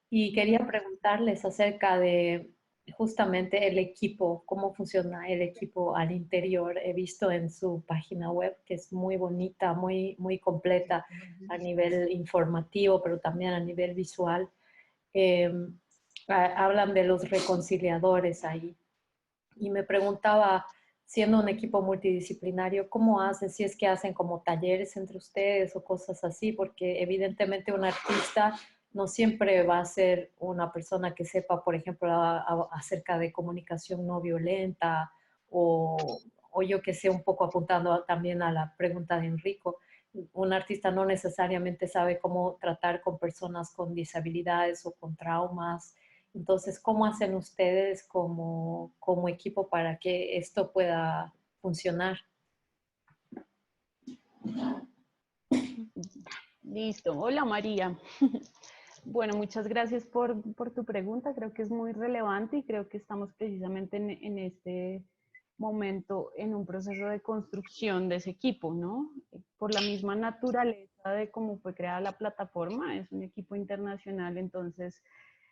y quería preguntarles acerca de justamente el equipo, cómo funciona el equipo al interior. He visto en su página web que es muy bonita, muy completa a nivel informativo, pero también a nivel visual. Eh, Hablan de los reconciliadores ahí. Y me preguntaba, siendo un equipo multidisciplinario, ¿cómo hacen? Si es que hacen como talleres entre ustedes o cosas así, porque evidentemente un artista no siempre va a ser una persona que sepa, por ejemplo, acerca de comunicación no violenta o yo que sé, un poco apuntando también a la pregunta de Enrico. Un artista no necesariamente sabe cómo tratar con personas con disabilidades o con traumas. Entonces, ¿cómo hacen ustedes como equipo para que esto pueda funcionar? Listo. Hola, María. Bueno, muchas gracias por tu pregunta. Creo que es muy relevante y creo que estamos precisamente en este momento en un proceso de construcción de ese equipo, ¿no? Por la misma naturaleza de cómo fue creada la plataforma, es un equipo internacional, entonces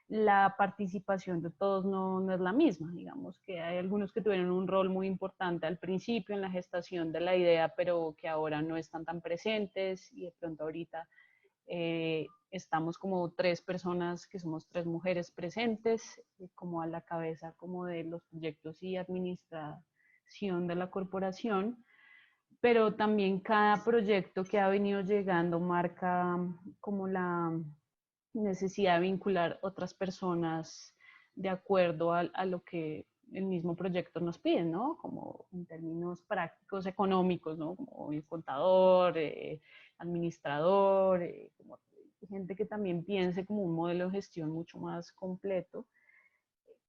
la participación de todos no es la misma. Digamos que hay algunos que tuvieron un rol muy importante al principio en la gestación de la idea, pero que ahora no están tan presentes y de pronto ahorita estamos como 3 personas que somos 3 mujeres presentes, como a la cabeza como de los proyectos y administración de la corporación, pero también cada proyecto que ha venido llegando marca como la necesidad de vincular otras personas de acuerdo a lo que el mismo proyecto nos pide, ¿no? Como en términos prácticos, económicos, ¿no? Como el contador, administrador, como gente que también piense como un modelo de gestión mucho más completo,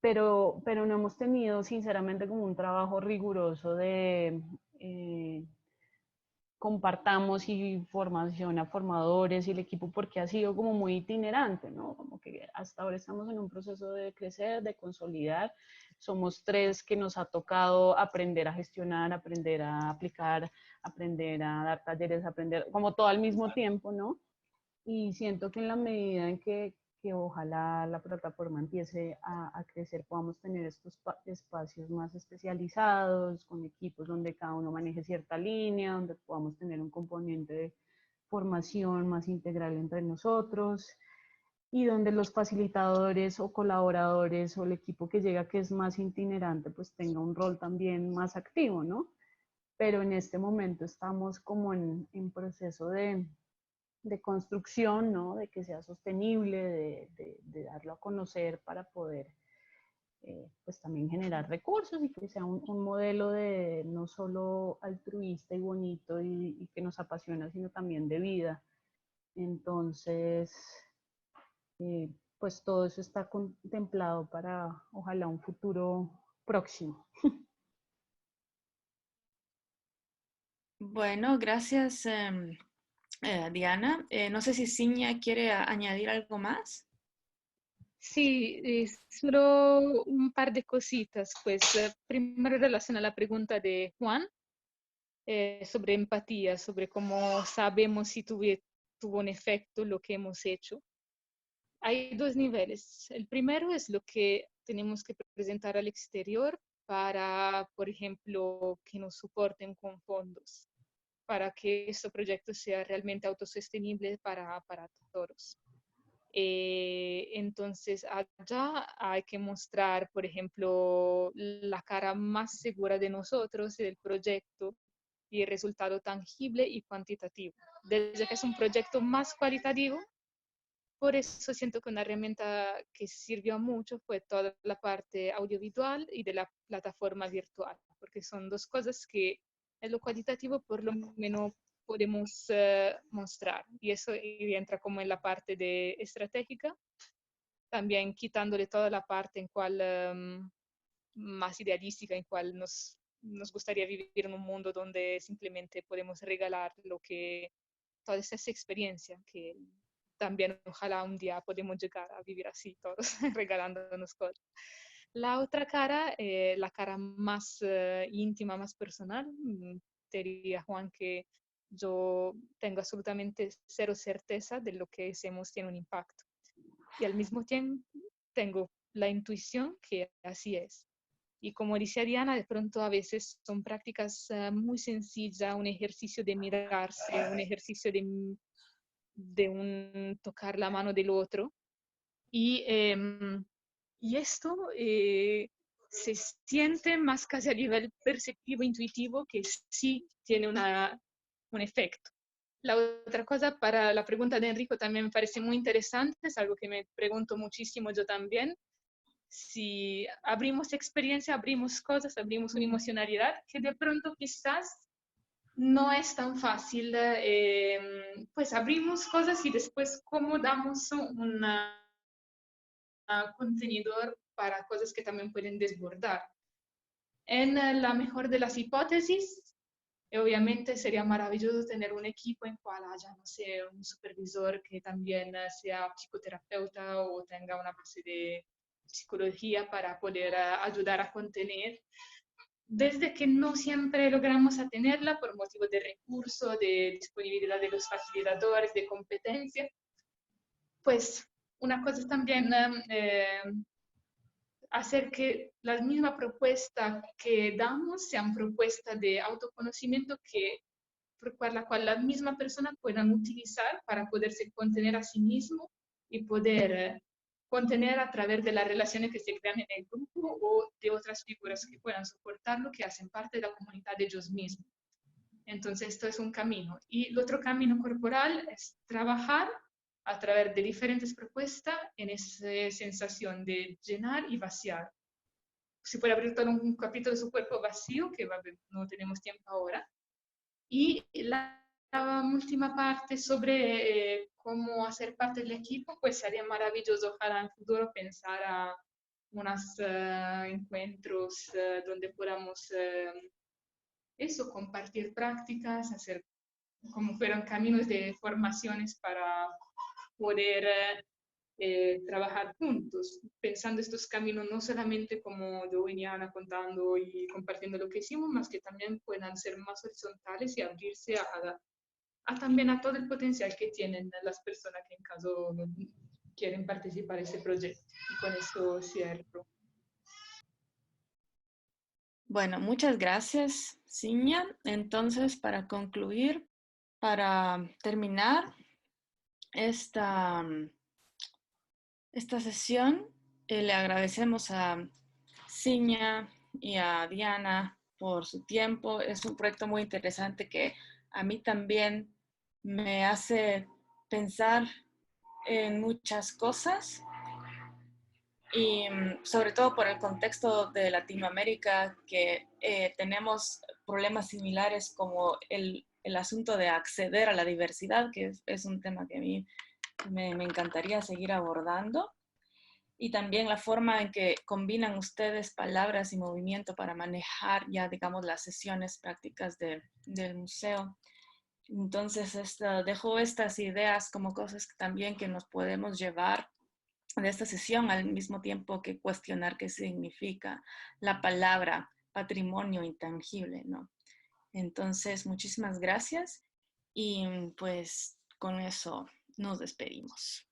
pero no hemos tenido sinceramente como un trabajo riguroso de compartamos y formación a formadores y el equipo, porque ha sido como muy itinerante, ¿no? Como que hasta ahora estamos en un proceso de crecer, de consolidar. Somos 3 que nos ha tocado aprender a gestionar, aprender a aplicar, aprender a dar talleres, aprender como todo al mismo tiempo, ¿no? Y siento que en la medida en que que ojalá la plataforma empiece a crecer, podamos tener estos espacios más especializados, con equipos donde cada uno maneje cierta línea, donde podamos tener un componente de formación más integral entre nosotros y donde los facilitadores o colaboradores o el equipo que llega que es más itinerante pues tenga un rol también más activo, ¿no? Pero en este momento estamos como en proceso de construcción, ¿no? De que sea sostenible, de darlo a conocer para poder pues también generar recursos y que sea un modelo de no solo altruista y bonito y que nos apasiona, sino también de vida. Entonces, pues todo eso está contemplado para ojalá un futuro próximo. Bueno, gracias, Diana. No sé si Ciña quiere añadir algo más. Sí, solo un par de cositas. Pues primero en relación a la pregunta de Juan sobre empatía, sobre cómo sabemos si tuvo un efecto lo que hemos hecho. Hay dos niveles. El primero es lo que tenemos que presentar al exterior para, por ejemplo, que nos soporten con fondos, para que este proyecto sea realmente autosostenible para todos. Entonces, allá hay que mostrar, por ejemplo, la cara más segura de nosotros, del proyecto y el resultado tangible y cuantitativo. Desde que es un proyecto más cualitativo, por eso siento que una herramienta que sirvió mucho fue toda la parte audiovisual y de la plataforma virtual, porque son dos cosas que en lo cualitativo por lo menos podemos mostrar. Y eso entra como en la parte de estratégica, también quitándole toda la parte en cual más idealística, en cual nos gustaría vivir en un mundo donde simplemente podemos regalar toda esa experiencia que también ojalá un día podemos llegar a vivir así todos, regalándonos cosas. La otra cara, la cara más íntima, más personal, te diría, Juan, que yo tengo absolutamente cero certeza de lo que hacemos tiene un impacto. Y al mismo tiempo tengo la intuición que así es. Y como dice Diana, de pronto a veces son prácticas muy sencillas, un ejercicio de mirarse, un ejercicio de tocar la mano del otro. Y esto se siente más casi a nivel perceptivo, intuitivo, que sí tiene un efecto. La otra cosa para la pregunta de Enrico también me parece muy interesante, es algo que me pregunto muchísimo yo también. Si abrimos experiencia, abrimos cosas, abrimos una emocionalidad que de pronto quizás no es tan fácil, pues abrimos cosas y después cómo damos un contenedor para cosas que también pueden desbordar. En la mejor de las hipótesis, obviamente sería maravilloso tener un equipo en cual haya, no sé, un supervisor que también sea psicoterapeuta o tenga una base de psicología para poder ayudar a contener. Desde que no siempre logramos tenerla por motivo de recurso, de disponibilidad de los facilitadores, de competencia, pues una cosa es también hacer que la misma propuesta que damos sean propuestas de autoconocimiento por la cual la misma persona puedan utilizar para poderse contener a sí mismo y poder contener a través de las relaciones que se crean en el grupo o de otras figuras que puedan soportarlo, que hacen parte de la comunidad de ellos mismos. Entonces, esto es un camino. Y el otro camino corporal es trabajar a través de diferentes propuestas en esa sensación de llenar y vaciar. Se puede abrir todo un capítulo de su cuerpo vacío, que no tenemos tiempo ahora. Y la última parte sobre cómo hacer parte del equipo, pues sería maravilloso ojalá en el futuro pensar a unos encuentros donde podamos eso, compartir prácticas, hacer como fueron caminos de formaciones para poder trabajar juntos, pensando estos caminos no solamente como yo venía contando y compartiendo lo que hicimos, más que también puedan ser más horizontales y abrirse también a todo el potencial que tienen las personas que en caso quieren participar en ese proyecto. Y con eso cierro. Bueno, muchas gracias, Ciña. Entonces, para concluir, para terminar esta sesión, le agradecemos a Ciña y a Diana por su tiempo. Es un proyecto muy interesante que a mí también me hace pensar en muchas cosas y sobre todo por el contexto de Latinoamérica, que tenemos problemas similares como el asunto de acceder a la diversidad, que es un tema que a mí me encantaría seguir abordando. Y también la forma en que combinan ustedes palabras y movimiento para manejar ya, digamos, las sesiones prácticas del museo. Entonces, dejo estas ideas como cosas que también que nos podemos llevar de esta sesión, al mismo tiempo que cuestionar qué significa la palabra patrimonio intangible, ¿no? Entonces, muchísimas gracias y pues con eso nos despedimos.